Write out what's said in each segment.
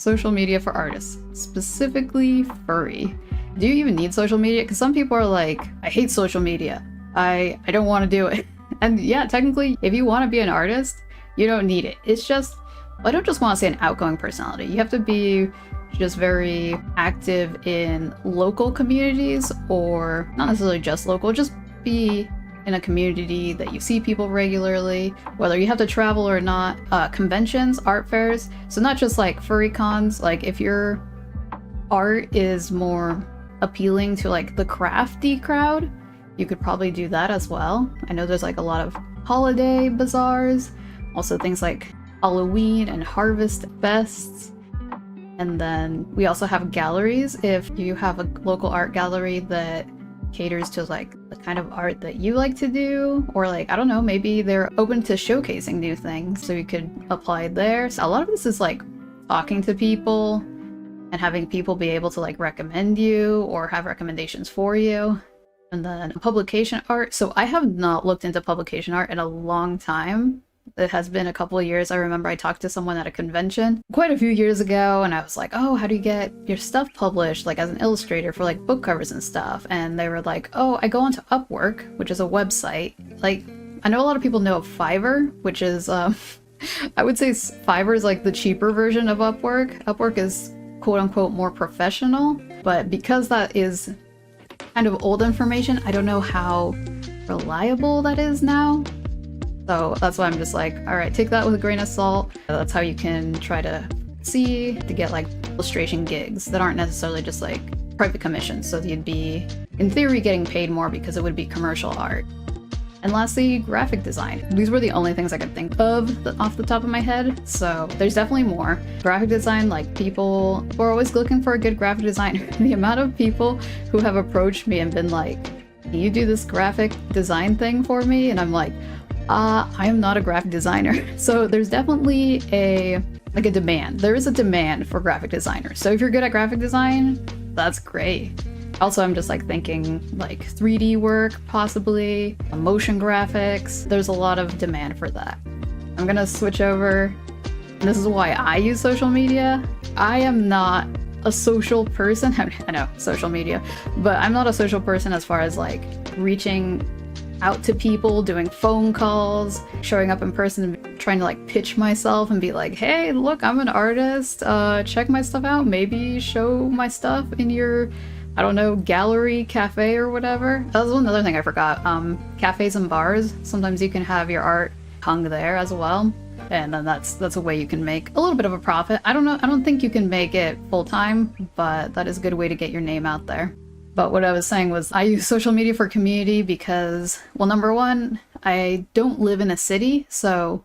social media for artists, specifically furry. Do you even need social media? Because some people are like, I hate social media. I don't want to do it. And yeah, technically, if you want to be an artist, you don't need it. It's just, I don't just want to say an outgoing personality. You have to be just very active in local communities, or not necessarily just local, just be in a community that you see people regularly, whether you have to travel or not. Conventions, art fairs, so not just like furry cons. Like if your art is more appealing to like the crafty crowd, you could probably do that as well. I know there's like a lot of holiday bazaars, also things like Halloween and harvest fests. And then we also have galleries. If you have a local art gallery that caters to like the kind of art that you like to do, or like, I don't know, maybe they're open to showcasing new things, so you could apply there. So a lot of this is like talking to people and having people be able to like recommend you or have recommendations for you. And then publication art. So I have not looked into publication art in a long time. It has been a couple of years. I remember I talked to someone at a convention quite a few years ago, and I was like, oh, how do you get your stuff published, like as an illustrator for like book covers and stuff? And they were like, oh, I go onto Upwork, which is a website. Like, I know a lot of people know of Fiverr, which is, I would say Fiverr is like the cheaper version of Upwork. Upwork is quote unquote more professional, but because that is kind of old information, I don't know how reliable that is now. So that's why I'm just like, all right, take that with a grain of salt. That's how you can try to see to get like illustration gigs that aren't necessarily just like private commissions. So you'd be, in theory, getting paid more because it would be commercial art. And lastly, graphic design. These were the only things I could think of off the top of my head, so there's definitely more. Graphic design, like people were always looking for a good graphic designer. The amount of people who have approached me and been like, can you do this graphic design thing for me? And I'm like, I am not a graphic designer. So there's definitely a demand. There is a demand for graphic designers. So if you're good at graphic design, that's great. Also, I'm just like thinking like 3D work, possibly motion graphics. There's a lot of demand for that. I'm gonna switch over. And this is why I use social media. I am not a social person. I know, social media, but I'm not a social person as far as like reaching out to people, doing phone calls, showing up in person, and trying to like pitch myself and be like, hey, look, I'm an artist. Check my stuff out. Maybe show my stuff in your, I don't know, gallery, cafe, or whatever. That was another thing I forgot. Cafes and bars, sometimes you can have your art hung there as well. And then that's a way you can make a little bit of a profit. I don't know, I don't think you can make it full-time, but that is a good way to get your name out there. But what I was saying was I use social media for community because, well, number one, I don't live in a city, so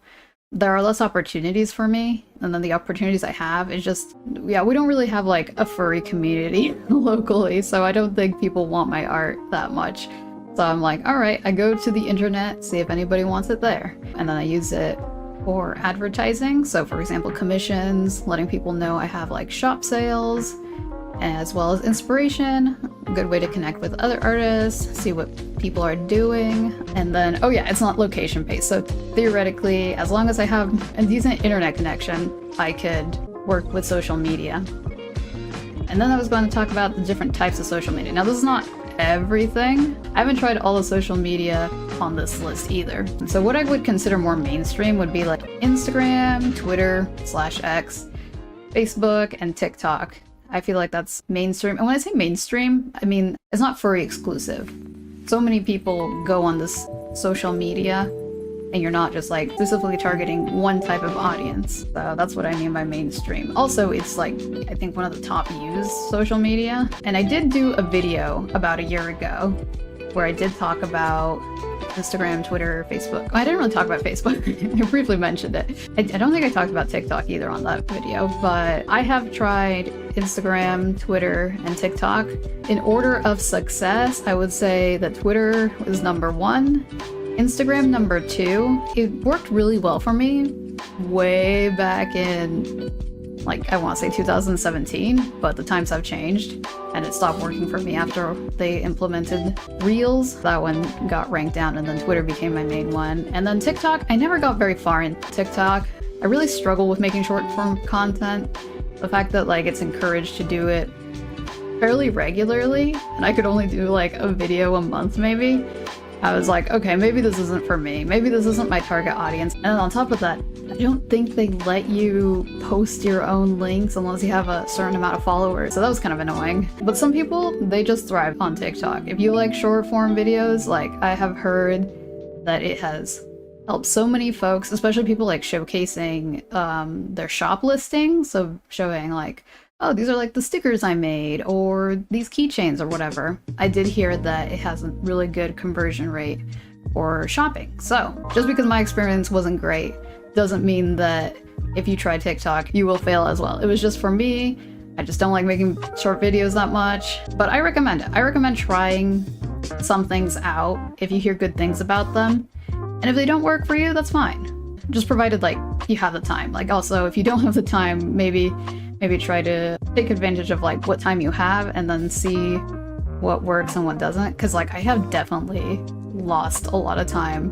there are less opportunities for me. And then the opportunities I have is just, yeah, we don't really have like a furry community locally, so I don't think people want my art that much. So I'm like, all right, I go to the internet, see if anybody wants it there. And then I use it for advertising. So for example, commissions, letting people know I have like shop sales, as well as inspiration, a good way to connect with other artists, see what people are doing. And then, oh yeah, it's not location based. So theoretically, as long as I have a decent internet connection, I could work with social media. And then I was going to talk about the different types of social media. Now, this is not everything. I haven't tried all the social media on this list either. So what I would consider more mainstream would be like Instagram, Twitter/X, Facebook, and TikTok. I feel like that's mainstream. And when I say mainstream, I mean, it's not furry exclusive. So many people go on this social media and you're not just like specifically targeting one type of audience. So that's what I mean by mainstream. Also, it's like, I think one of the top used social media. And I did do a video about a year ago where I did talk about Instagram, Twitter, Facebook. I didn't really talk about Facebook. I briefly mentioned it. I don't think I talked about TikTok either on that video, but I have tried Instagram, Twitter, and TikTok. In order of success, I would say that Twitter is number 1, Instagram number 2. It worked really well for me way back in, like, I want to say 2017, but the times have changed and it stopped working for me after they implemented Reels. That one got ranked down, and then Twitter became my main one. And then TikTok, I never got very far in TikTok. I really struggle with making short form content, The fact that like it's encouraged to do it fairly regularly, and I could only do like a video a month maybe, I was like, okay, maybe this isn't for me. Maybe this isn't my target audience. And on top of that, I don't think they let you post your own links unless you have a certain amount of followers. So that was kind of annoying. But some people, they just thrive on TikTok. If you like short form videos, like I have heard that it has helped so many folks, especially people like showcasing their shop listings. So showing like, oh, these are like the stickers I made, or these keychains or whatever. I did hear that it has a really good conversion rate for shopping. So just because my experience wasn't great doesn't mean that if you try TikTok, you will fail as well. It was just for me. I just don't like making short videos that much, but I recommend it. I recommend trying some things out if you hear good things about them. And if they don't work for you, that's fine. Just provided like you have the time. Like also, if you don't have the time, maybe try to take advantage of like what time you have and then see what works and what doesn't. Because like I have definitely lost a lot of time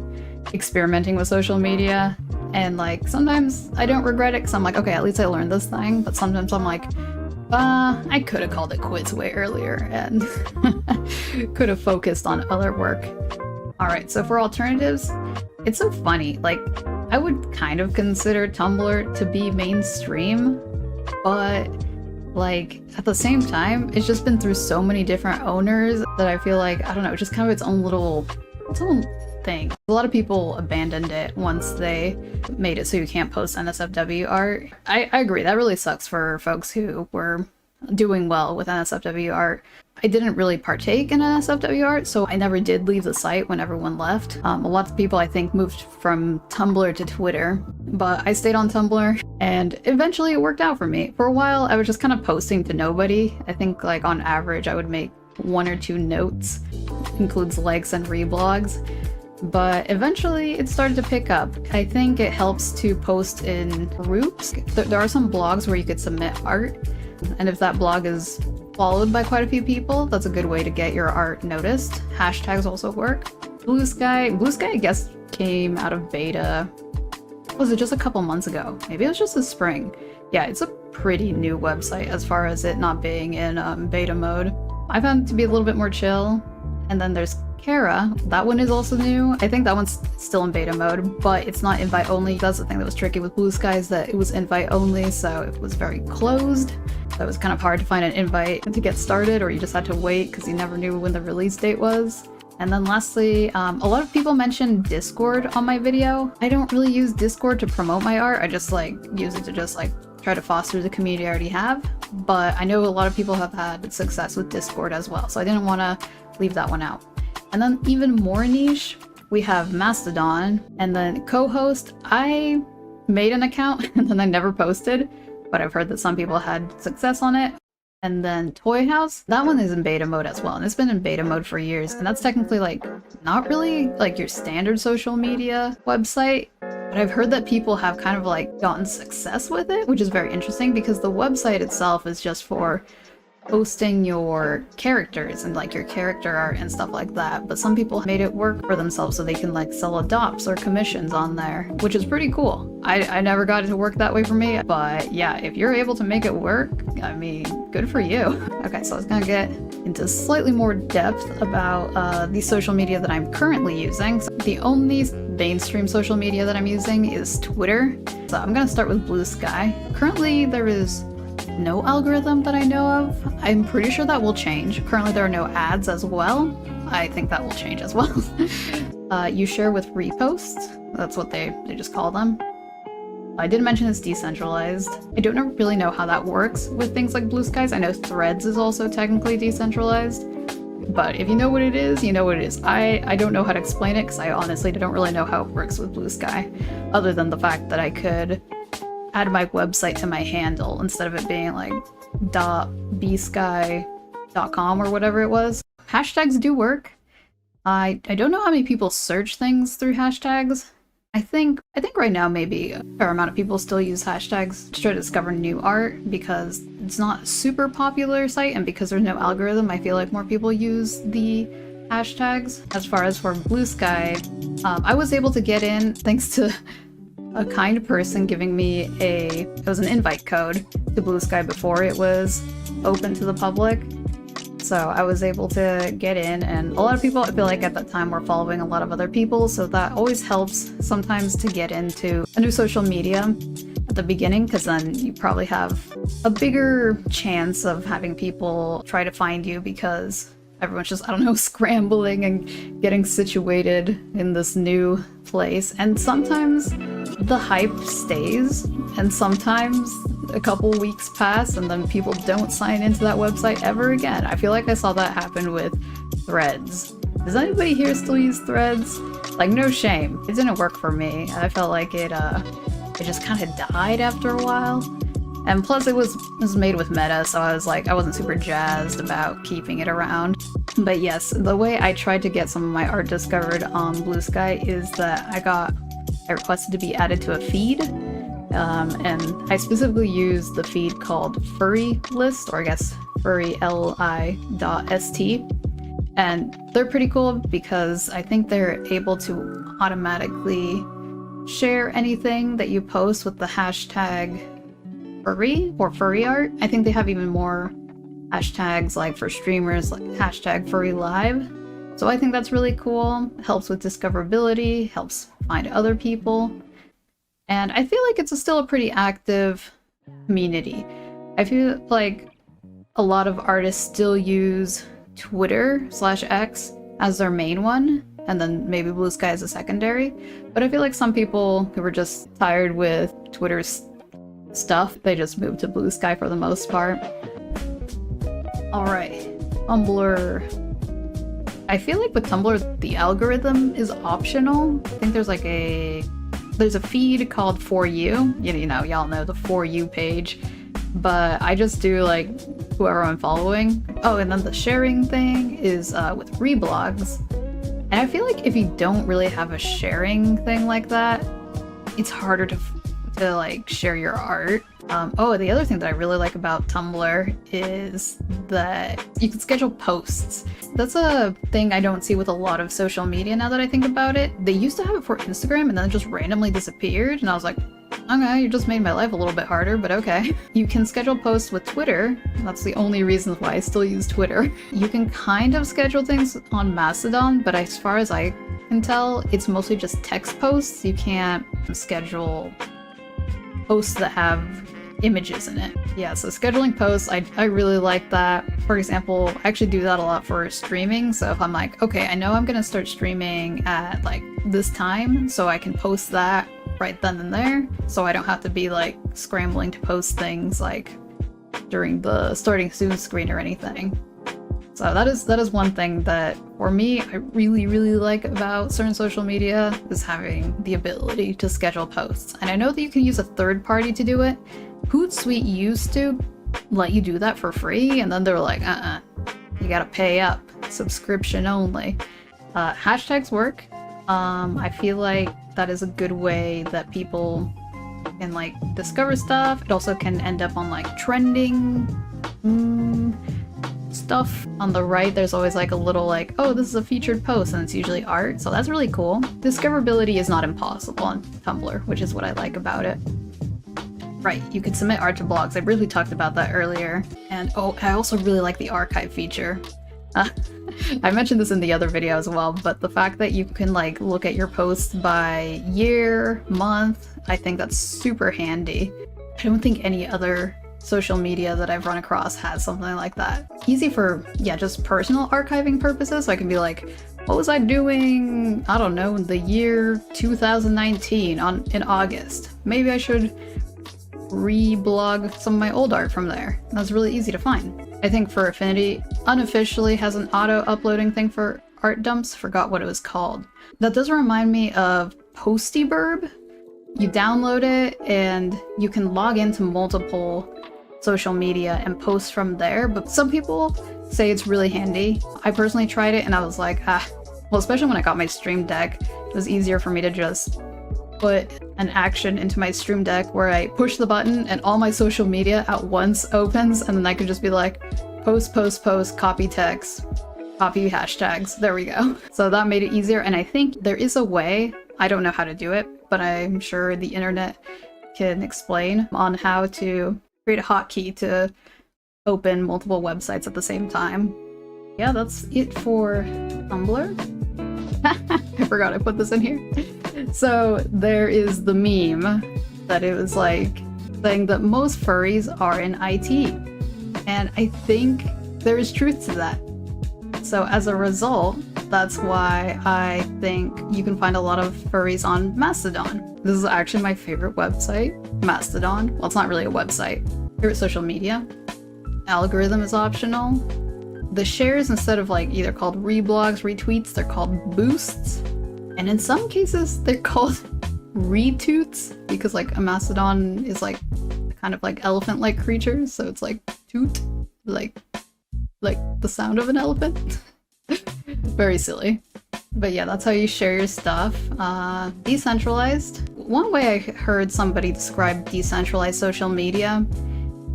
experimenting with social media, and like sometimes I don't regret it because I'm like, okay, at least I learned this thing. But sometimes I'm like, I could have called it quits way earlier and could have focused on other work. All right, so for alternatives, it's so funny. Like I would kind of consider Tumblr to be mainstream, but like at the same time, it's just been through so many different owners that I feel like, I don't know, it's just kind of its own thing. A lot of people abandoned it once they made it so you can't post NSFW art. I agree, that really sucks for folks who were doing well with NSFW art. I didn't really partake in NSFW art, so I never did leave the site when everyone left. A lot of people, I think, moved from Tumblr to Twitter, but I stayed on Tumblr, and eventually it worked out for me. For a while, I was just kind of posting to nobody. I think, like, on average, I would make 1 or 2 notes, includes likes and reblogs, but eventually it started to pick up. I think it helps to post in groups. There are some blogs where you could submit art, and if that blog is followed by quite a few people, that's a good way to get your art noticed. Hashtags also work. Bluesky, I guess, came out of beta. Was it just a couple months ago? Maybe it was just this spring. Yeah, it's a pretty new website as far as it not being in beta mode. I found it to be a little bit more chill. And then there's Cara. That one is also new. I think that one's still in beta mode, but it's not invite only. That's the thing that was tricky with Bluesky, is that it was invite only, so it was very closed. So it was kind of hard to find an invite to get started, or you just had to wait because you never knew when the release date was. And then lastly, a lot of people mentioned Discord on my video. I don't really use Discord to promote my art. I just like use it to just like try to foster the community I already have. But I know a lot of people have had success with Discord as well, so I didn't want to leave that one out. And then even more niche, we have Mastodon, and then co-host. I made an account and then I never posted, but I've heard that some people had success on it. And then Toy House, that one is in beta mode as well, and it's been in beta mode for years, and that's technically like not really like your standard social media website, but I've heard that people have kind of like gotten success with it, which is very interesting because the website itself is just for posting your characters and like your character art and stuff like that, but some people made it work for themselves so they can like sell adopts or commissions on there, which is pretty cool. I never got it to work that way for me, but yeah, if you're able to make it work, I mean, good for you. Okay, so I was gonna get into slightly more depth about the social media that I'm currently using. So the only mainstream social media that I'm using is Twitter. So I'm gonna start with Bluesky. Currently there is no algorithm that I know of. I'm pretty sure that will change. Currently there are no ads as well. I think that will change as well. You share with reposts. That's what they just call them. I did mention it's decentralized. I don't really know how that works with things like Bluesky. I know Threads is also technically decentralized, but if you know what it is, you know what it is. I don't know how to explain it because I honestly don't really know how it works with Bluesky, other than the fact that I could add my website to my handle instead of it being like .bsky.com or whatever it was. Hashtags do work. I don't know how many people search things through hashtags. I think right now maybe a fair amount of people still use hashtags to try to discover new art because it's not a super popular site, and because there's no algorithm, I feel like more people use the hashtags. As far as for Bluesky, I was able to get in thanks to a kind person giving me it was an invite code to Bluesky before it was open to the public. So I was able to get in, and a lot of people, I feel like at that time, were following a lot of other people, so that always helps sometimes to get into a new social media at the beginning, because then you probably have a bigger chance of having people try to find you because everyone's just, I don't know, scrambling and getting situated in this new place. And sometimes the hype stays, and sometimes a couple weeks pass and then people don't sign into that website ever again. I feel like I saw that happen with Threads. Does anybody here still use Threads? Like, no shame. It didn't work for me. I felt like it just kind of died after a while. And plus it was made with Meta, so I was like, I wasn't super jazzed about keeping it around. But yes, the way I tried to get some of my art discovered on Bluesky is that I requested to be added to a feed. And I specifically use the feed called Furry list, or I guess furry.st. And they're pretty cool because I think they're able to automatically share anything that you post with the hashtag furry or furry art. I think they have even more hashtags like for streamers, like hashtag furry live. So I think that's really cool. Helps with discoverability, helps find other people. And I feel like it's still a pretty active community. I feel like a lot of artists still use Twitter/X as their main one, and then maybe Bluesky as a secondary. But I feel like some people who were just tired with Twitter's stuff, they just moved to Bluesky for the most part. Alright, Tumblr. I feel like with Tumblr, the algorithm is optional. I think there's like there's a feed called For You. You know, y'all know the For You page. But I just do like whoever I'm following. Oh, and then the sharing thing is with reblogs. And I feel like if you don't really have a sharing thing like that, it's harder to like share your art. Oh, the other thing that I really like about Tumblr is that you can schedule posts. That's a thing I don't see with a lot of social media now that I think about it. They used to have it for Instagram and then it just randomly disappeared, and I was like, okay, you just made my life a little bit harder, but okay. You can schedule posts with Twitter. That's the only reason why I still use Twitter. You can kind of schedule things on Mastodon, but as far as I can tell, it's mostly just text posts. You can't schedule posts that have images in it. Yeah, so scheduling posts, I really like that. For example, I actually do that a lot for streaming. So if I'm like, okay, I know I'm gonna start streaming at like this time, so I can post that right then and there, so I don't have to be like scrambling to post things like during the starting soon screen or anything. So that is one thing that for me I really like about certain social media, is having the ability to schedule posts. And I know that you can use a third party to do it. Hootsuite used to let you do that for free, and then they were like, you gotta pay up, subscription only. Hashtags work. I feel like that is a good way that people can like discover stuff. It also can end up on like trending stuff. On the right there's always like a little like, oh, this is a featured post, and it's usually art, so that's really cool. Discoverability is not impossible on Tumblr, which is what I like about it. Right, you can submit art to blogs. I briefly talked about that earlier. And oh, I also really like the archive feature. I mentioned this in the other video as well, but the fact that you can like look at your posts by year, month, I think that's super handy. I don't think any other social media that I've run across has something like that. Easy for, yeah, just personal archiving purposes. So I can be like, what was I doing, I don't know, in the year 2019 in August? Maybe I should reblog some of my old art from there. That's really easy to find. I think for Affinity unofficially has an auto-uploading thing for art dumps. Forgot what it was called. That does remind me of Postyburb. You download it and you can log into multiple social media and post from there, but some people say it's really handy. I personally tried it and I was like, well, especially when I got my Stream Deck, it was easier for me to just put an action into my Stream Deck where I push the button and all my social media at once opens, and then I could just be like, post, copy text, copy hashtags, there we go. So that made it easier, and I think there is a way, I don't know how to do it, but I'm sure the internet can explain on how to create a hotkey to open multiple websites at the same time. Yeah, that's it for Tumblr. I forgot I put this in here. So there is the meme that it was like saying that most furries are in IT. And I think there is truth to that. So as a result, that's why I think you can find a lot of furries on Mastodon. This is actually my favorite website, Mastodon. Well, it's not really a website. Favorite social media. Algorithm is optional. The shares, instead of like either called reblogs, retweets, they're called boosts. And in some cases, they're called retoots, because like a Mastodon is like kind of like elephant-like creature, so it's like toot, like the sound of an elephant. Very silly. But yeah, that's how you share your stuff. Decentralized. One way I heard somebody describe decentralized social media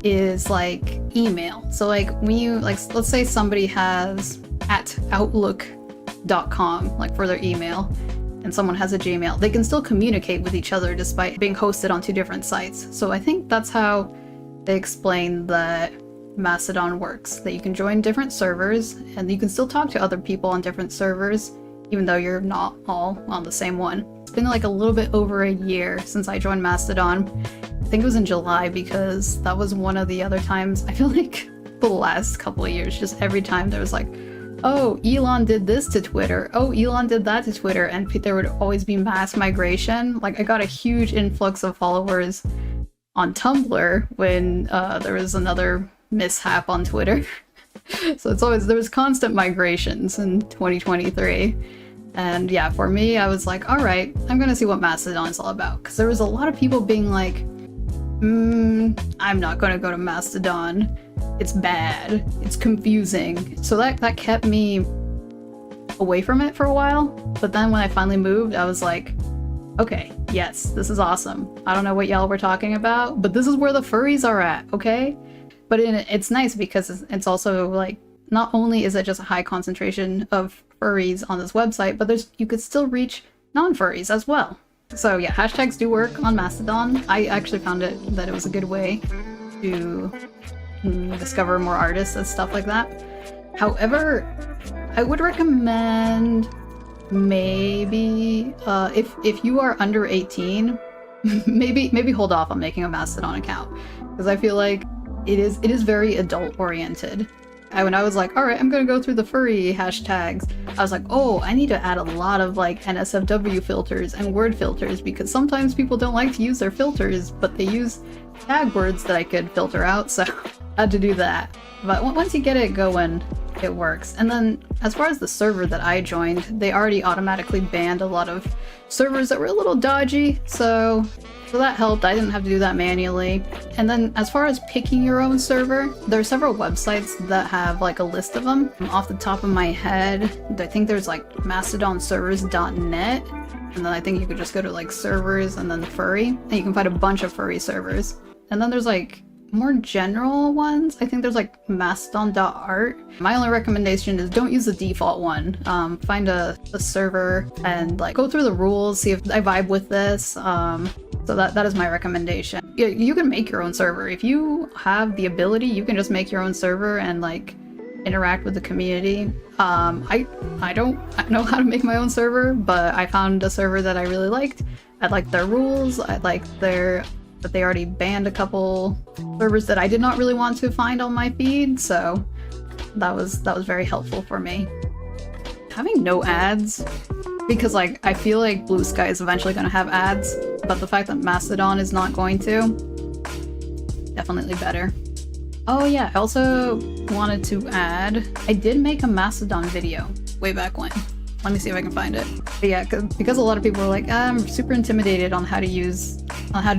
is like email. So like when you, like, let's say somebody has at outlook.com, like for their email, and someone has a Gmail, they can still communicate with each other despite being hosted on two different sites. So I think that's how they explain that Mastodon works, that you can join different servers and you can still talk to other people on different servers, even though you're not all on the same one. It's been like a little bit over a year since I joined Mastodon. I think it was in July, because that was one of the other times. I feel like the last couple of years, just every time there was like, oh, Elon did this to Twitter, oh, Elon did that to Twitter, and there would always be mass migration. Like, I got a huge influx of followers on Tumblr when there was another mishap on Twitter. So it's always, there was constant migrations in 2023. And yeah, for me, I was like, all right, I'm gonna see what Mastodon is all about. Because there was a lot of people being like, I'm not gonna go to Mastodon. It's bad. It's confusing. So that kept me away from it for a while. But then when I finally moved, I was like, okay, yes, this is awesome. I don't know what y'all were talking about, but this is where the furries are at, okay? But it's nice because it's also like, not only is it just a high concentration of furries on this website, but you could still reach non-furries as well. So yeah, hashtags do work on Mastodon. I actually found that it was a good way to discover more artists and stuff like that. However, I would recommend maybe if you are under 18, maybe hold off on making a Mastodon account, because I feel like it is very adult oriented. When I was like, all right, I'm gonna go through the furry hashtags, I was like, oh, I need to add a lot of like NSFW filters and word filters, because sometimes people don't like to use their filters, but they use tag words that I could filter out, so I had to do that. But once you get it going, it works. And then as far as the server that I joined, they already automatically banned a lot of servers that were a little dodgy, so that helped. I didn't have to do that manually. And then as far as picking your own server, there are several websites that have like a list of them. Off the top of my head, I think there's like mastodonservers.net, and then I think you could just go to like servers and then furry, and you can find a bunch of furry servers. And then there's like more general ones. I think there's like mastodon.art. My only recommendation is don't use the default one. Find a server and like go through the rules, see if I vibe with this. So that is my recommendation. Yeah, you can make your own server. If you have the ability, you can just make your own server and like interact with the community. I don't know how to make my own server, but I found a server that I really liked. I liked their rules. I liked that they already banned a couple servers that I did not really want to find on my feed, so that was very helpful for me. Having no ads, because like I feel like Bluesky is eventually going to have ads, but the fact that Mastodon is not going to, definitely better. Oh yeah, I also wanted to add, I did make a Mastodon video way back when. Let me see if I can find it. But yeah, because a lot of people were like, I'm super intimidated on how to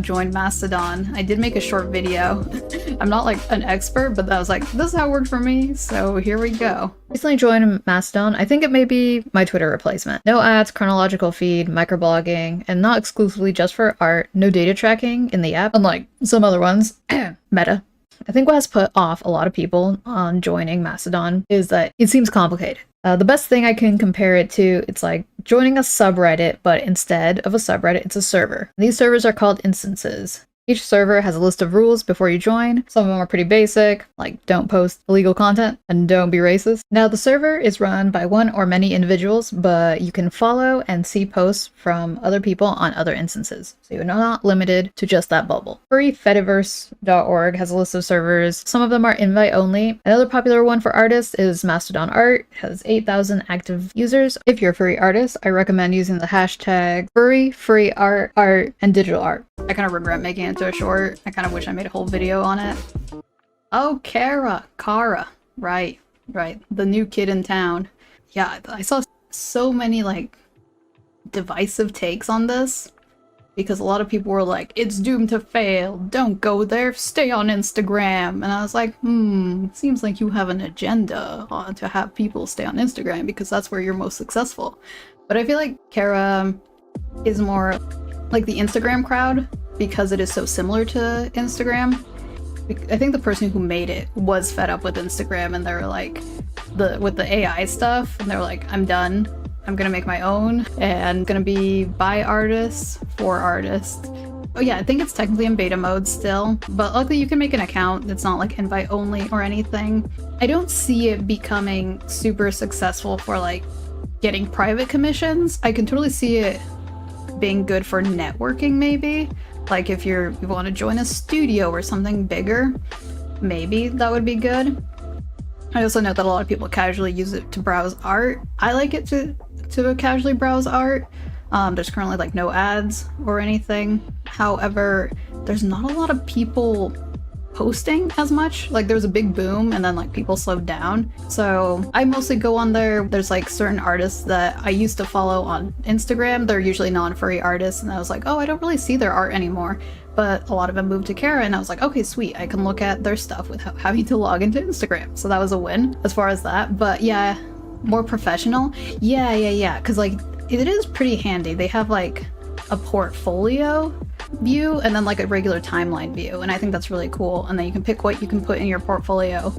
join Mastodon. I did make a short video. I'm not like an expert, but I was like, this is how it worked for me, so here we go. Recently joined Mastodon. I think it may be my Twitter replacement. No ads, chronological feed, microblogging, and not exclusively just for art. No data tracking in the app, unlike some other ones. Meta. I think what has put off a lot of people on joining Mastodon is that it seems complicated. The best thing I can compare it to, it's like joining a subreddit, but instead of a subreddit, it's a server. These servers are called instances. Each server has a list of rules before you join. Some of them are pretty basic, like don't post illegal content and don't be racist. Now, the server is run by one or many individuals, but you can follow and see posts from other people on other instances. So you're not limited to just that bubble. Fediverse.org has a list of servers. Some of them are invite only. Another popular one for artists is Mastodon Art. It has 8,000 active users. If you're a furry artist, I recommend using the hashtag furry art, and digital art. I kind of regret making it into a short. I kind of wish I made a whole video on it. Oh, Cara. Right. The new kid in town. Yeah, I saw so many, like, divisive takes on this. Because a lot of people were like, it's doomed to fail. Don't go there. Stay on Instagram. And I was like, seems like you have an agenda to have people stay on Instagram because that's where you're most successful. But I feel like Cara is more like the Instagram crowd because it is so similar to Instagram. I think the person who made it was fed up with Instagram and they're like, with the AI stuff, and they're like, I'm done. I'm gonna make my own and gonna be by artists for artists. Oh yeah, I think it's technically in beta mode still, but luckily you can make an account that's not like invite only or anything. I don't see it becoming super successful for like getting private commissions. I can totally see it being good for networking maybe. Like if you want to join a studio or something bigger, maybe that would be good. I also know that a lot of people casually use it to browse art. I like it to casually browse art. There's currently like no ads or anything. However, there's not a lot of people posting as much. Like there was a big boom and then like people slowed down. So I mostly go on there. There's like certain artists that I used to follow on Instagram. They're usually non-furry artists and I was like, oh, I don't really see their art anymore. But a lot of them moved to Cara and I was like, okay, sweet. I can look at their stuff without having to log into Instagram. So that was a win as far as that. But yeah, more professional. Yeah. Because like it is pretty handy. They have like a portfolio view and then like a regular timeline view, and I think that's really cool. And then you can pick what you can put in your portfolio,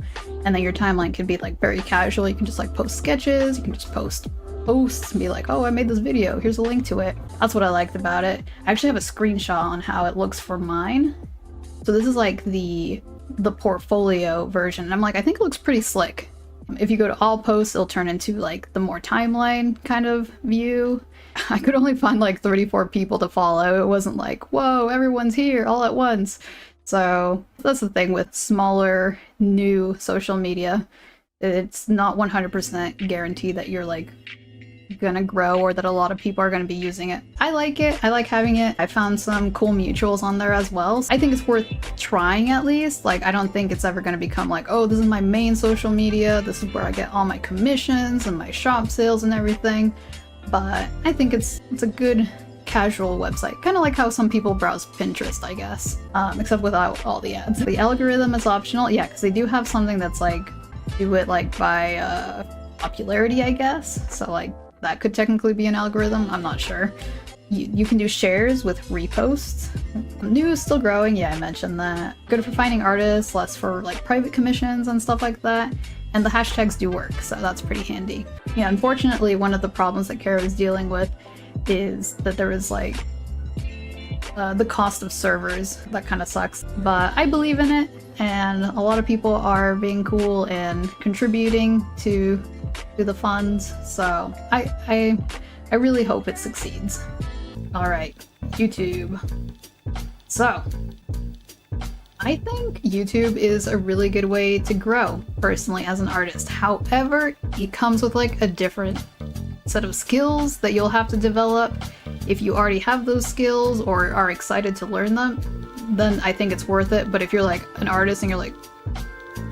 and then your timeline can be like very casual. You can just like post sketches, you can just post posts and be like, oh, I made this video, here's a link to it. That's what I liked about it. I actually have a screenshot on how it looks for mine. So this is like the portfolio version, and I'm like, I think it looks pretty slick. If you go to all posts, it'll turn into like the more timeline kind of view. I could only find like 34 people to follow. It wasn't like, whoa, everyone's here all at once. So that's the thing with smaller, new social media. It's not 100% guaranteed that you're like gonna grow or that a lot of people are gonna be using it. I like it. I like having it. I found some cool mutuals on there as well. I think it's worth trying at least. Like, I don't think it's ever gonna become like, oh, this is my main social media. This is where I get all my commissions and my shop sales and everything. But I think it's a good casual website. Kind of like how some people browse Pinterest, I guess. Except without all the ads. The algorithm is optional. Yeah, because they do have something that's like, do it like by popularity, I guess. So like, that could technically be an algorithm. I'm not sure. You can do shares with reposts. News still growing. Yeah, I mentioned that. Good for finding artists, less for like private commissions and stuff like that. And the hashtags do work, so that's pretty handy. Yeah, unfortunately, one of the problems that Cara was dealing with is that there was like the cost of servers. That kind of sucks. But I believe in it, and a lot of people are being cool and contributing to the funds. So I really hope it succeeds. All right, YouTube. So I think YouTube is a really good way to grow, personally, as an artist. However, it comes with like a different set of skills that you'll have to develop. If you already have those skills or are excited to learn them, then I think it's worth it. But if you're like an artist and you're like,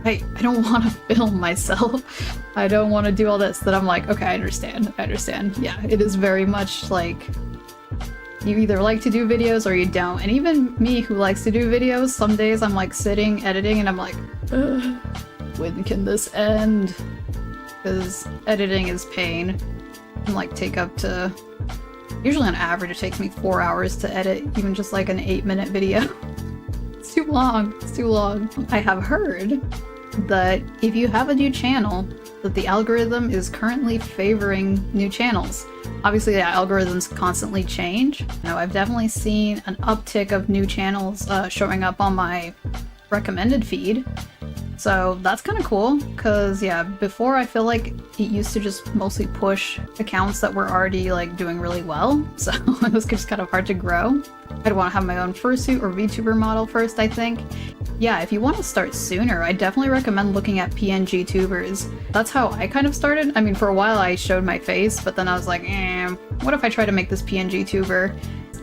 hey, I don't want to film myself, I don't want to do all this, then I'm like, okay, I understand. Yeah, it is very much like, you either like to do videos or you don't. And even me who likes to do videos, some days I'm like sitting, editing, and I'm like, when can this end? Because editing is pain. It can like take up to, usually on average it takes me 4 hours to edit, even just like an 8-minute video. It's too long. It's too long. I have heard that if you have a new channel, that the algorithm is currently favoring new channels. Obviously, the algorithms constantly change. Now, I've definitely seen an uptick of new channels showing up on my recommended feed. So that's kind of cool, because yeah, before I feel like it used to just mostly push accounts that were already like doing really well, so it was just kind of hard to grow. I'd want to have my own fursuit or VTuber model first, I think. Yeah, if you want to start sooner, I definitely recommend looking at PNG tubers. That's how I kind of started. I mean, for a while I showed my face, but then I was like, what if I try to make this PNG tuber?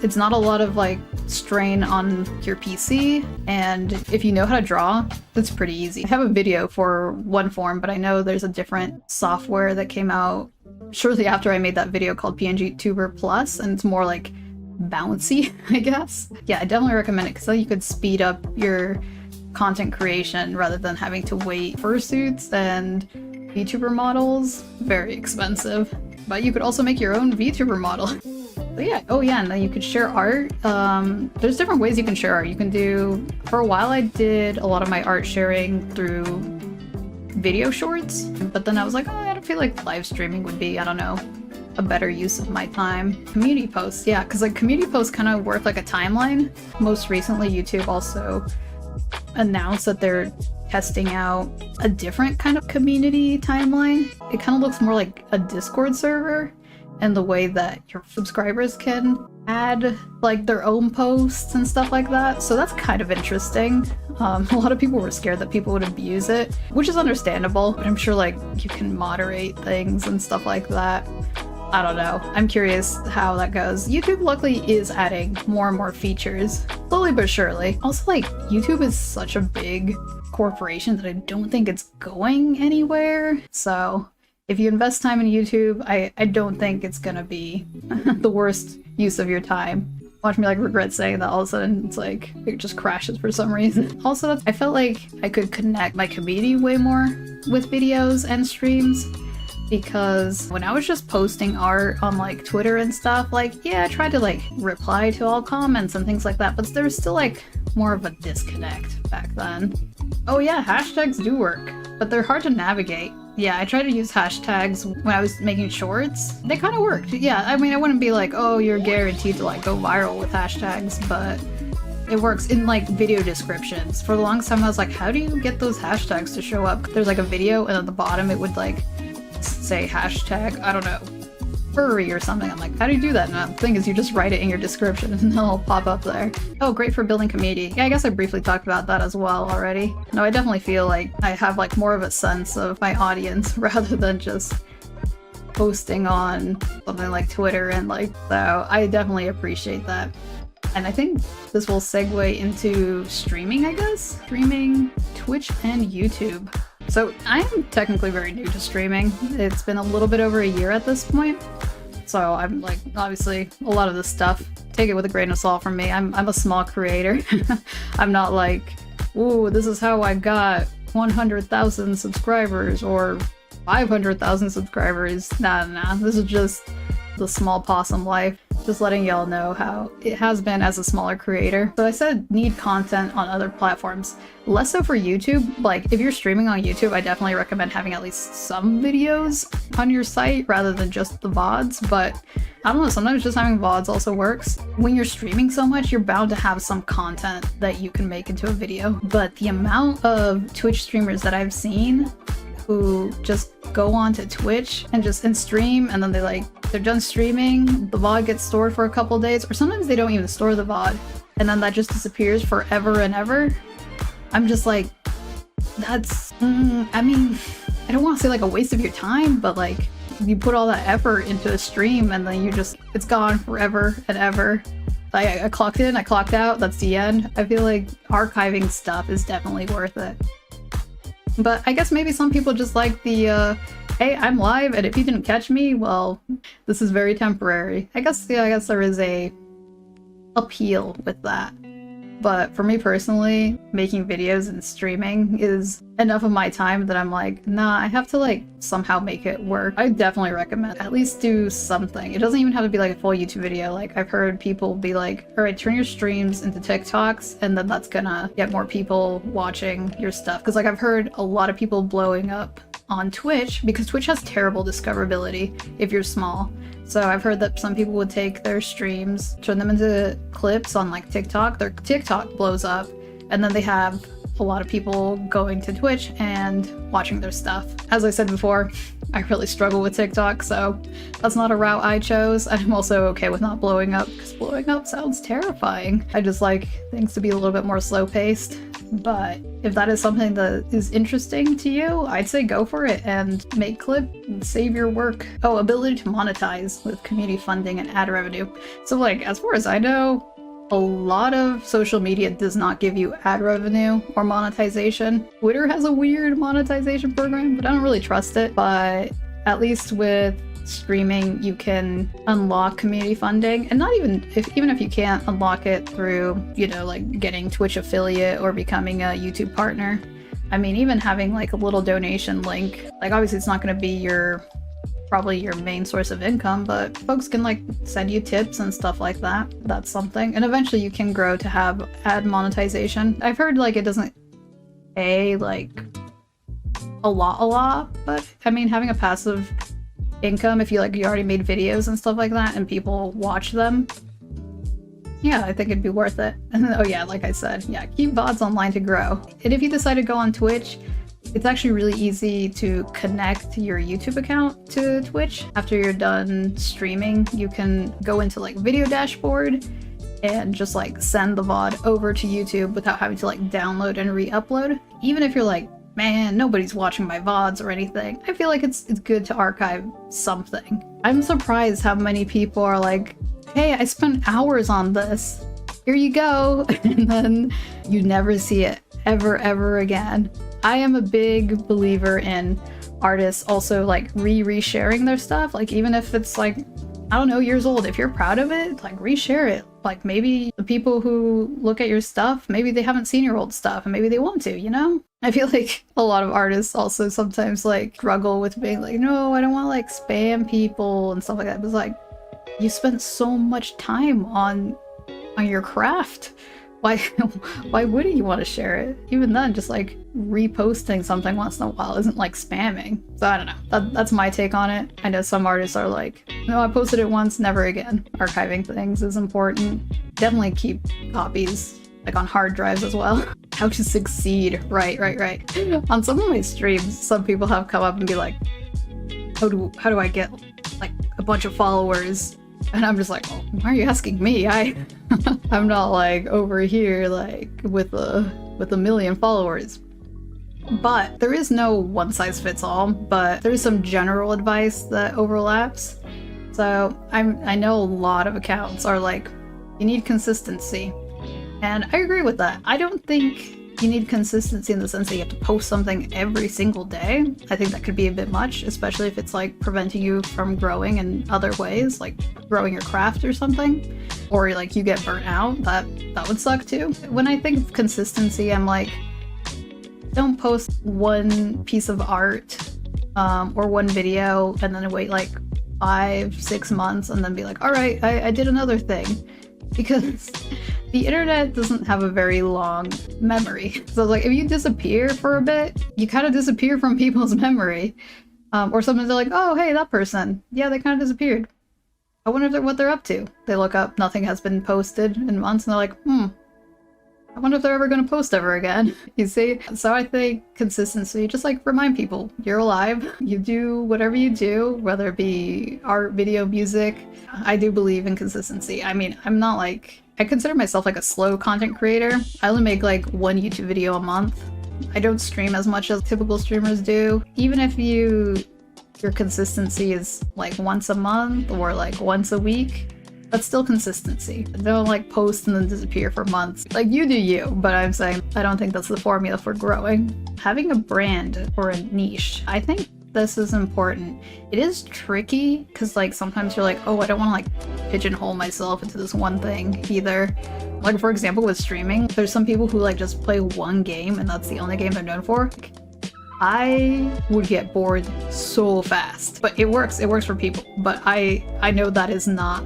It's not a lot of like strain on your PC, and if you know how to draw, it's pretty easy. I have a video for one form, but I know there's a different software that came out shortly after I made that video called PNG Tuber Plus, and it's more like bouncy, I guess. Yeah, I definitely recommend it because then you could speed up your content creation rather than having to wait. Fursuits and VTuber models, very expensive. But you could also make your own VTuber model. So yeah, oh yeah, and then you could share art. There's different ways you can share art. You can do, for a while I did a lot of my art sharing through video shorts, but then I was like, oh, I don't feel like live streaming would be, I don't know, a better use of my time. Community posts, yeah, because like community posts kind of work like a timeline. Most recently, YouTube also announced that they're testing out a different kind of community timeline. It kind of looks more like a Discord server, and the way that your subscribers can add like their own posts and stuff like that. So that's kind of interesting. A lot of people were scared that people would abuse it, which is understandable, but I'm sure like you can moderate things and stuff like that. I don't know. I'm curious how that goes. YouTube luckily is adding more and more features, slowly but surely. Also, like, YouTube is such a big corporation that I don't think it's going anywhere. So if you invest time in YouTube, I don't think it's gonna be the worst use of your time. Watch me like regret saying that all of a sudden it's like it just crashes for some reason. Also, I felt like I could connect my community way more with videos and streams, because when I was just posting art on like Twitter and stuff, like yeah, I tried to like reply to all comments and things like that, but there was still like more of a disconnect back then. Oh yeah, hashtags do work, but they're hard to navigate. Yeah, I tried to use hashtags when I was making shorts. They kind of worked. Yeah, I mean, I wouldn't be like, oh, you're guaranteed to like go viral with hashtags, but it works in like video descriptions. For the longest time I was like, how do you get those hashtags to show up? There's like a video and at the bottom it would like say hashtag, I don't know, furry or something. I'm like, how do you do that? And the thing is, you just write it in your description and it'll pop up there. Oh, great for building community. Yeah, I guess I briefly talked about that as well already. No, I definitely feel like I have like more of a sense of my audience rather than just posting on something like Twitter, and like, so I definitely appreciate that. And I think this will segue into streaming, I guess? Streaming, Twitch, and YouTube. So I am technically very new to streaming. It's been a little bit over a year at this point. So I'm like, obviously, a lot of this stuff, take it with a grain of salt from me. I'm a small creator. I'm not like, ooh, this is how I got 100,000 subscribers or 500,000 subscribers. Nah, this is just the small possum life. Just letting y'all know how it has been as a smaller creator. So I said need content on other platforms. Less so for YouTube. Like, if you're streaming on YouTube, I definitely recommend having at least some videos on your site rather than just the VODs. But I don't know, sometimes just having VODs also works. When you're streaming so much, you're bound to have some content that you can make into a video. But the amount of Twitch streamers that I've seen who just go on to Twitch and stream, and then they're done streaming, the VOD gets stored for a couple days, or sometimes they don't even store the VOD, and then that just disappears forever and ever. I'm just like, that's, I mean, I don't want to say like a waste of your time, but like, you put all that effort into a stream and then it's gone forever and ever. I clocked in, I clocked out, that's the end. I feel like archiving stuff is definitely worth it. But I guess maybe some people just like the, hey, I'm live, and if you didn't catch me, well, this is very temporary. I guess there is a appeal with that. But for me personally, making videos and streaming is enough of my time that I'm like, nah, I have to like somehow make it work. I definitely recommend at least do something. It doesn't even have to be like a full YouTube video. Like I've heard people be like, all right, turn your streams into TikToks, and then that's gonna get more people watching your stuff. Because like I've heard a lot of people blowing up on Twitch because Twitch has terrible discoverability if you're small. So I've heard that some people would take their streams, turn them into clips on like TikTok, their TikTok blows up, and then they have a lot of people going to Twitch and watching their stuff. As I said before, I really struggle with TikTok, so that's not a route I chose. I'm also okay with not blowing up, because blowing up sounds terrifying. I just like things to be a little bit more slow-paced. But if that is something that is interesting to you, I'd say go for it and make clip and save your work. Oh, ability to monetize with community funding and ad revenue. So like, as far as I know, a lot of social media does not give you ad revenue or monetization. Twitter has a weird monetization program, but I don't really trust it. But at least with streaming, you can unlock community funding, and not even if you can't unlock it through, you know, like getting Twitch affiliate or becoming a YouTube partner. I mean, even having like a little donation link, like obviously it's not going to be probably your main source of income, but folks can like send you tips and stuff like that. That's something. And eventually you can grow to have ad monetization. I've heard like it doesn't pay like a lot, but I mean, having a passive income, if you already made videos and stuff like that and people watch them, yeah, I think it'd be worth it. And then, oh yeah, like I said, yeah, keep VODs online to grow. And if you decide to go on Twitch, it's actually really easy to connect your YouTube account to Twitch. After you're done streaming, you can go into like video dashboard and just like send the VOD over to YouTube without having to like download and re-upload. Even if you're like, man, nobody's watching my VODs or anything, I feel like it's good to archive something. I'm surprised how many people are like, hey, I spent hours on this, here you go, and then you never see it ever again. I am a big believer in artists also like re-sharing their stuff, like even if it's like, I don't know, years old, if you're proud of it, like reshare it. Like maybe the people who look at your stuff, maybe they haven't seen your old stuff and maybe they want to, you know? I feel like a lot of artists also sometimes like struggle with being like, no, I don't want to like spam people and stuff like that. But it's like, you spent so much time on your craft. Why wouldn't you want to share it? Even then, just like reposting something once in a while isn't like spamming. So I don't know. That's my take on it. I know some artists are like, no, I posted it once, never again. Archiving things is important. Definitely keep copies like on hard drives as well. How to succeed. Right. On some of my streams, some people have come up and be like, how do I get like a bunch of followers? And I'm just like, well, why are you asking me? I'm not like over here like with a million followers. But there is no one size fits all, but there is some general advice that overlaps. So I know a lot of accounts are like, you need consistency. And I agree with that. I don't think you need consistency in the sense that you have to post something every single day. I think that could be a bit much, especially if it's like preventing you from growing in other ways, like growing your craft or something, or like you get burnt out. That would suck too. When I think of consistency, I'm like, don't post one piece of art or one video and then wait like 5-6 months and then be like, all right, I did another thing. Because the internet doesn't have a very long memory. So like if you disappear for a bit, you kind of disappear from people's memory. Or sometimes they're like, oh, hey, that person. Yeah, they kind of disappeared. I wonder what they're up to. They look up, nothing has been posted in months, and they're like, I wonder if they're ever going to post ever again. You see? So I think consistency, just like remind people, you're alive. You do whatever you do, whether it be art, video, music. I do believe in consistency. I mean, I'm not like, I consider myself like a slow content creator. I only make like one YouTube video a month. I don't stream as much as typical streamers do. Even if your consistency is like once a month or like once a week, that's still consistency. Don't like post and then disappear for months. Like you do you, but I'm saying I don't think that's the formula for growing. Having a brand or a niche, I think this is important. It is tricky because like sometimes you're like, oh, I don't want to like pigeonhole myself into this one thing either. Like, for example, with streaming, there's some people who like just play one game and that's the only game they're known for. I would get bored so fast, but it works for people. But I know that is not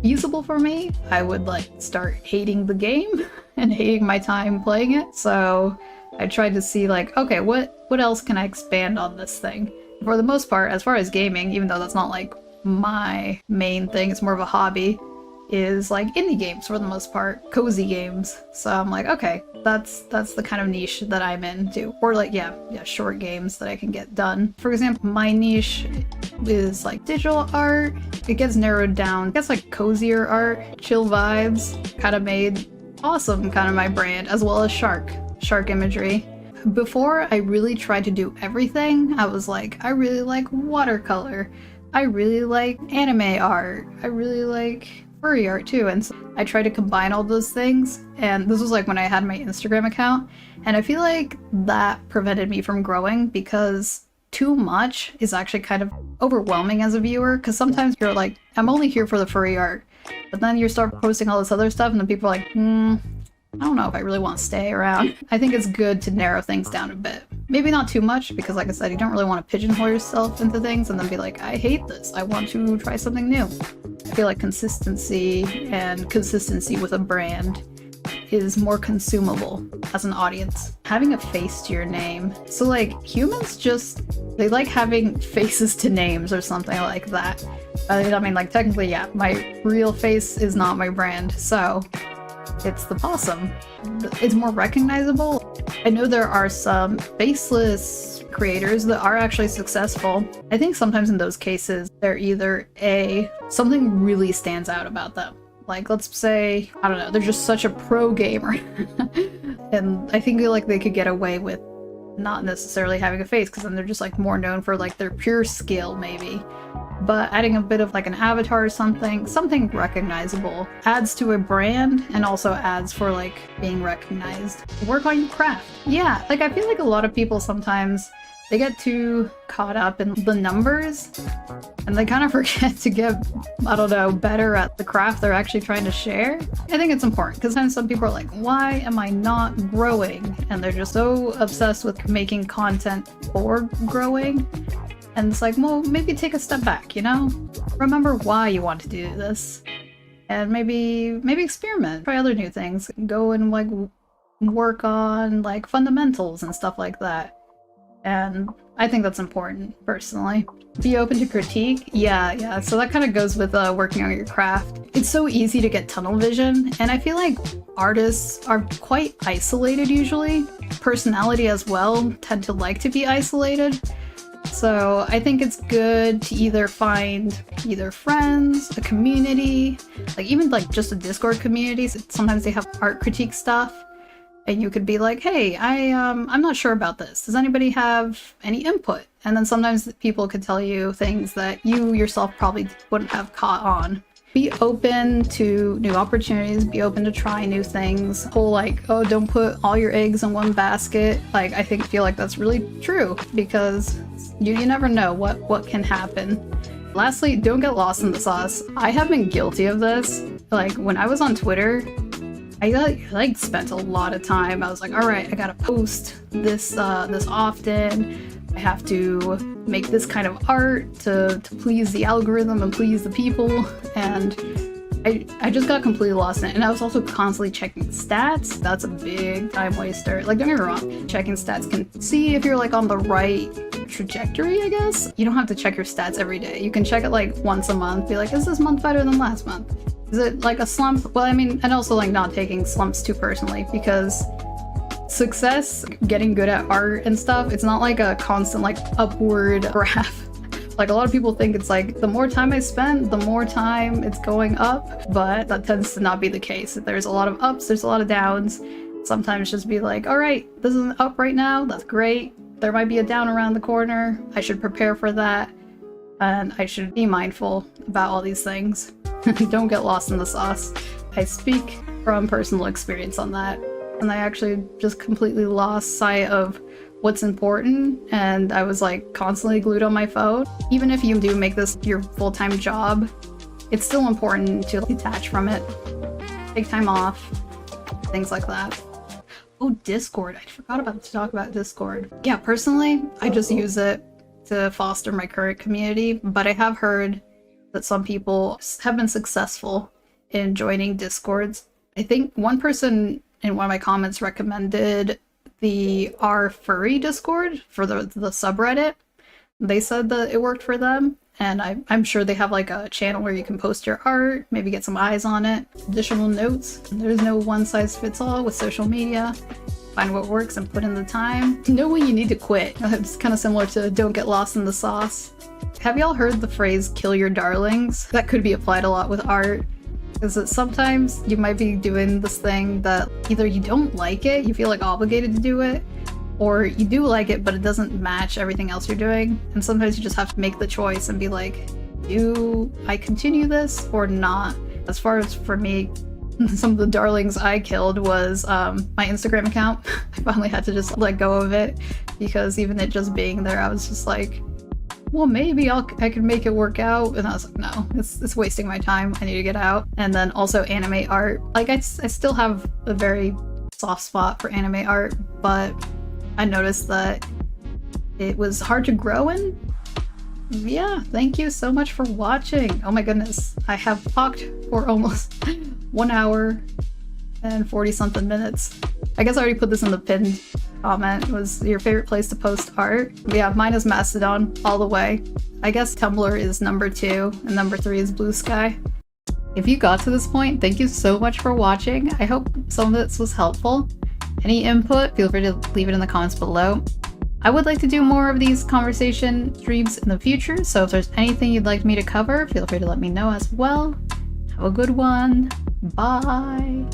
feasible for me. I would like start hating the game and hating my time playing it. So I tried to see like, okay, what else can I expand on this thing? For the most part, as far as gaming, even though that's not like my main thing, it's more of a hobby, is like indie games for the most part, cozy games. So I'm like, okay, that's the kind of niche that I'm into. Or like, yeah, short games that I can get done. For example, my niche is like digital art. It gets narrowed down. It gets like cozier art, chill vibes, kind of made awesome, kind of my brand, as well as shark imagery. Before I really tried to do everything, I was like, I really like watercolor. I really like anime art. I really like furry art too, and so I tried to combine all those things, and this was like when I had my Instagram account, and I feel like that prevented me from growing because too much is actually kind of overwhelming as a viewer, because sometimes you're like, I'm only here for the furry art, but then you start posting all this other stuff and then people are like, I don't know if I really want to stay around. I think it's good to narrow things down a bit. Maybe not too much, because like I said, you don't really want to pigeonhole yourself into things and then be like, I hate this, I want to try something new. I feel like consistency with a brand is more consumable as an audience. Having a face to your name. So like humans they like having faces to names or something like that. I mean, like technically, yeah, my real face is not my brand, so it's the possum. It's more recognizable. I know there are some faceless creators that are actually successful. I think sometimes in those cases, they're either something really stands out about them. Like, let's say, I don't know, they're just such a pro gamer. And I think like they could get away with not necessarily having a face, because then they're just like more known for like their pure skill maybe. But adding a bit of like an avatar or something recognizable adds to a brand and also adds for like being recognized. Work on your craft. Yeah, like I feel like a lot of people sometimes they get too caught up in the numbers and they kind of forget to get, I don't know, better at the craft they're actually trying to share. I think it's important because sometimes some people are like, why am I not growing? And they're just so obsessed with making content for growing. And it's like, well, maybe take a step back, you know? Remember why you want to do this. And maybe experiment, try other new things, go and like work on like fundamentals and stuff like that. And I think that's important, personally. Be open to critique? Yeah. So that kind of goes with working on your craft. It's so easy to get tunnel vision, and I feel like artists are quite isolated usually. Personality as well tend to like to be isolated. So I think it's good to either find friends, a community, like even like just a Discord community. Sometimes they have art critique stuff. And you could be like, hey, I'm not sure about this. Does anybody have any input? And then sometimes people could tell you things that you yourself probably wouldn't have caught on. Be open to new opportunities, be open to trying new things. Whole like, oh, don't put all your eggs in one basket. Like, I feel like that's really true because you never know what can happen. Lastly, don't get lost in the sauce. I have been guilty of this. Like when I was on Twitter, I spent a lot of time. I was like, all right, I gotta post this often. I have to make this kind of art to please the algorithm and please the people. And I just got completely lost in it. And I was also constantly checking stats. That's a big time waster. Like, don't get me wrong, checking stats can see if you're like on the right trajectory, I guess. You don't have to check your stats every day. You can check it like once a month, be like, is this month better than last month? Is it like a slump? Well, I mean, and also like not taking slumps too personally, because success, getting good at art and stuff, it's not like a constant like upward graph. Like a lot of people think it's like the more time I spend, the more time it's going up, but that tends to not be the case. There's a lot of ups, there's a lot of downs. Sometimes just be like, all right, this is an up right now, that's great. There might be a down around the corner. I should prepare for that. And I should be mindful about all these things. Don't get lost in the sauce. I speak from personal experience on that. And I actually just completely lost sight of what's important, and I was like constantly glued on my phone. Even if you do make this your full-time job, it's still important to detach from it. Take time off, things like that. Oh, Discord. I forgot about to talk about Discord. Yeah, personally, I just use it to foster my current community, but I have heard that some people have been successful in joining Discords. I think one person in one of my comments recommended the Furry Discord for the subreddit. They said that it worked for them, and I'm sure they have like a channel where you can post your art, maybe get some eyes on it, additional notes. There's no one size fits all with social media. Find what works and put in the time. Know when you need to quit. It's kind of similar to don't get lost in the sauce. Have y'all heard the phrase kill your darlings? That could be applied a lot with art. Because sometimes you might be doing this thing that either you don't like it, you feel like obligated to do it, or you do like it but it doesn't match everything else you're doing. And sometimes you just have to make the choice and be like, do I continue this or not? As far as for me, some of the darlings I killed was my Instagram account. I finally had to just let go of it because even it just being there, I was just like, well, maybe I can make it work out. And I was like, no, it's wasting my time. I need to get out. And then also anime art. Like I still have a very soft spot for anime art, but I noticed that it was hard to grow in. Yeah, thank you so much for watching. Oh my goodness, I have talked for almost 1 hour and 40 something minutes. I guess I already put this in the pinned comment. Was your favorite place to post art? But yeah, mine is Mastodon all the way. I guess Tumblr is number 2 and number 3 is Bluesky. If you got to this point, thank you so much for watching. I hope some of this was helpful. Any input, feel free to leave it in the comments below. I would like to do more of these conversation streams in the future, so if there's anything you'd like me to cover, feel free to let me know as well. Have a good one. Bye!